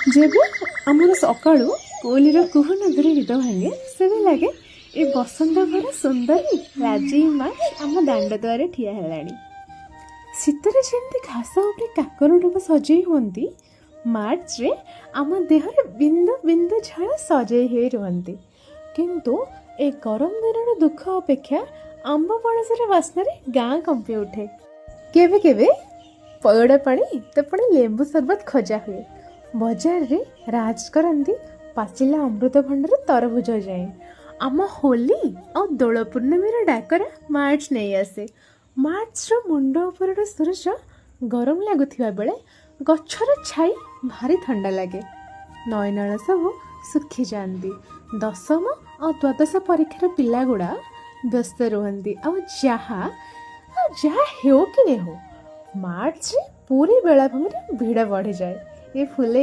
जेबे आमर सकाळू कोईलीर कुहू नदीरे निद भांगे सेबे लगे ए बसंत भरा सुंदरी राजी माछ आम दांड द्वारे ठिया हेलाणी। शीतरे जेमती घास उपरे काकर डुब सजई हुंती मार्च रे आम देहरे बिंदु बिंदु झड़ सजई हो रुहंती। किंतु ए गरम दिन दुख अपेक्षा आंब पणसर बास्नार गाँ कंपी उठे। केवे केवे पयड़ा पानी तो पुणी लेंबू सरबत खोजा हुए। बजार रे राज करती पाचिला अमृत भंडार तरभुज जाए। आम होली और दोल पूर्णमी डाकरा मार्च नहीं आसे। मार्च मुंड उपर सूरज गरम लगुवा बेले गछर छाई भारी ठंडा लगे। नईनाल सब सुखी जाती। दशम और द्वादश परीक्षार पिला गुड़ा व्यस्त रुहंती। आ जहा हो कि नहीं हो मार्च पूरी बेलाभूमि भिड़ बढ़ी जाए। ये फुले